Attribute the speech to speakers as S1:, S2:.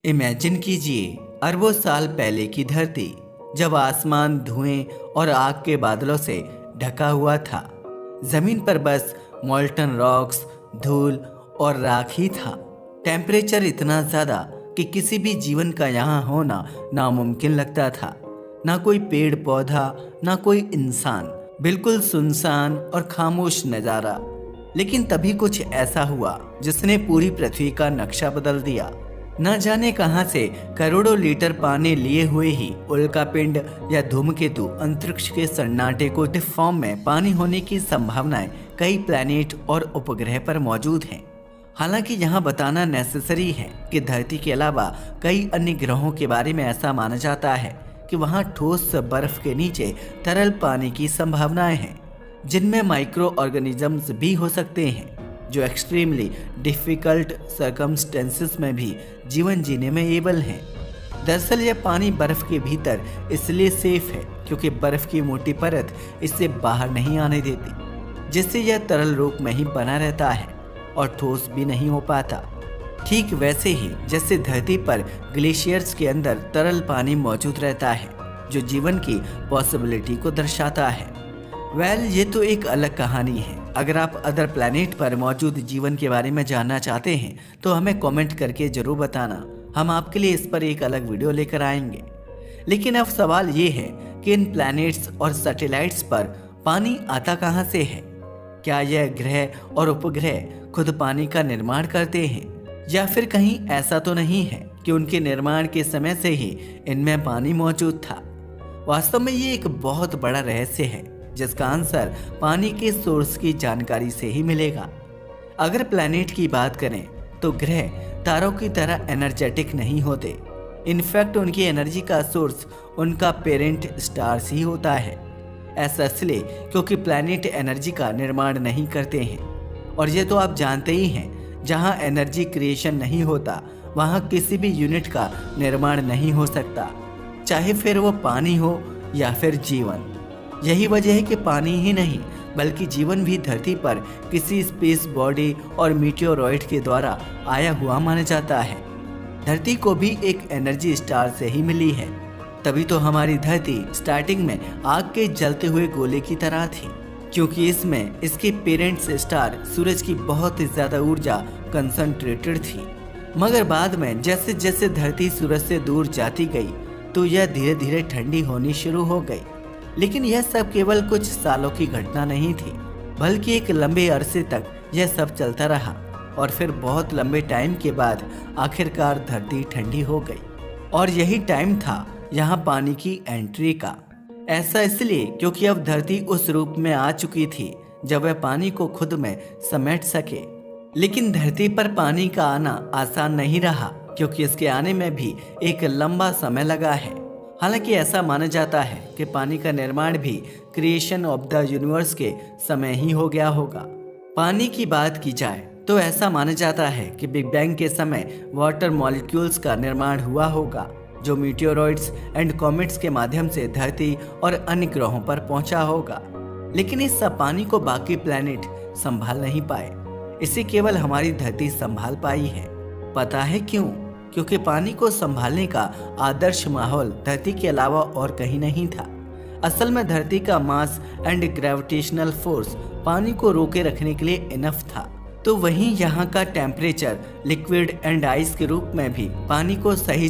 S1: Imagine कीजिए अरबों साल पहले की धरती, जब आसमान धुएं और आग के बादलों से ढका हुआ था। जमीन पर बस मोल्टन रॉक्स, धूल और राख ही था। टेम्परेचर इतना ज़्यादा कि किसी भी जीवन का यहाँ होना नामुमकिन लगता था। ना कोई पेड़ पौधा, ना कोई इंसान, बिल्कुल सुनसान और खामोश नज़ारा। लेकिन तभी कुछ ऐसा हुआ जिसने पूरी पृथ्वी का नक्शा बदल दिया। न जाने कहां से करोड़ों लीटर पानी लिए हुए ही उल्कापिंड या धूमकेतु अंतरिक्ष के सन्नाटे को फॉर्म में पानी होने की संभावनाएं कई प्लैनेट और उपग्रह पर मौजूद हैं। हालांकि यहाँ बताना नेसेसरी है कि धरती के अलावा कई अन्य ग्रहों के बारे में ऐसा माना जाता है कि वहाँ ठोस बर्फ के नीचे तरल पानी की संभावनाएं हैं, जिनमें माइक्रो ऑर्गेनिजम्स भी हो सकते हैं जो एक्सट्रीमली डिफिकल्ट सर्कमस्टेंसेस में भी जीवन जीने में एबल हैं। दरअसल यह पानी बर्फ के भीतर इसलिए सेफ है क्योंकि बर्फ की मोटी परत इसे बाहर नहीं आने देती, जिससे यह तरल रूप में ही बना रहता है और ठोस भी नहीं हो पाता। ठीक वैसे ही जैसे धरती पर ग्लेशियर्स के अंदर तरल पानी मौजूद रहता है जो जीवन की पॉसिबिलिटी को दर्शाता है। ये तो एक अलग कहानी है। अगर आप अदर प्लैनेट पर मौजूद जीवन के बारे में जानना चाहते हैं तो हमें कमेंट करके जरूर बताना, हम आपके लिए इस पर एक अलग वीडियो लेकर आएंगे। लेकिन अब सवाल ये है कि इन प्लैनेट्स और सैटेलाइट्स पर पानी आता कहाँ से है? क्या यह ग्रह और उपग्रह खुद पानी का निर्माण करते हैं, या फिर कहीं ऐसा तो नहीं है कि उनके निर्माण के समय से ही इनमें पानी मौजूद था? वास्तव में ये एक बहुत बड़ा रहस्य है जिसका आंसर पानी के सोर्स की जानकारी से ही मिलेगा। अगर प्लैनेट की बात करें तो ग्रह तारों की तरह एनर्जेटिक नहीं होते। इनफैक्ट उनकी एनर्जी का सोर्स उनका पेरेंट स्टार्स ही होता है। ऐसा इसलिए क्योंकि प्लैनेट एनर्जी का निर्माण नहीं करते हैं, और ये तो आप जानते ही हैं, जहां एनर्जी क्रिएशन नहीं होता वहां किसी भी यूनिट का निर्माण नहीं हो सकता, चाहे फिर वो पानी हो या फिर जीवन। यही वजह है कि पानी ही नहीं बल्कि जीवन भी धरती पर किसी स्पेस बॉडी और मीटियोरॉइड के द्वारा आया हुआ माना जाता है। धरती को भी एक एनर्जी स्टार से ही मिली है, तभी तो हमारी धरती स्टार्टिंग में आग के जलते हुए गोले की तरह थी, क्योंकि इसमें इसके पेरेंट्स स्टार सूरज की बहुत ही ज्यादा ऊर्जा कंसंट्रेटेड थी। मगर बाद में जैसे जैसे धरती सूरज से दूर जाती गई तो यह धीरे धीरे ठंडी होनी शुरू हो गई। लेकिन यह सब केवल कुछ सालों की घटना नहीं थी, बल्कि एक लंबे अरसे तक यह सब चलता रहा, और फिर बहुत लंबे टाइम के बाद आखिरकार धरती ठंडी हो गई। और यही टाइम था यहाँ पानी की एंट्री का। ऐसा इसलिए क्योंकि अब धरती उस रूप में आ चुकी थी जब वह पानी को खुद में समेट सके। लेकिन धरती पर पानी का आना आसान नहीं रहा, क्योंकि इसके आने में भी एक लंबा समय लगा है। हालांकि ऐसा माना जाता है कि पानी का निर्माण भी क्रिएशन ऑफ द यूनिवर्स के समय ही हो गया होगा। पानी की बात की जाए तो ऐसा माना जाता है कि बिग बैंग के समय वाटर मॉलिक्यूल्स का निर्माण हुआ होगा, जो मीटियोरॉइड्स एंड कॉमेट्स के माध्यम से धरती और अन्य ग्रहों पर पहुंचा होगा। लेकिन इस सब पानी को बाकी प्लैनेट संभाल नहीं पाए, इसे केवल हमारी धरती संभाल पाई है। पता है क्यों? क्योंकि पानी को संभालने का आदर्श माहौल धरती के अलावा और कहीं नहीं था। असल में धरती का मास एंड ग्रेविटेशनल फोर्स पानी को रोके रखने के लिए इनफ था। तो वहीं यहाँ का टेम्परेचर लिक्विड एंड आइस के रूप में भी पानी को सही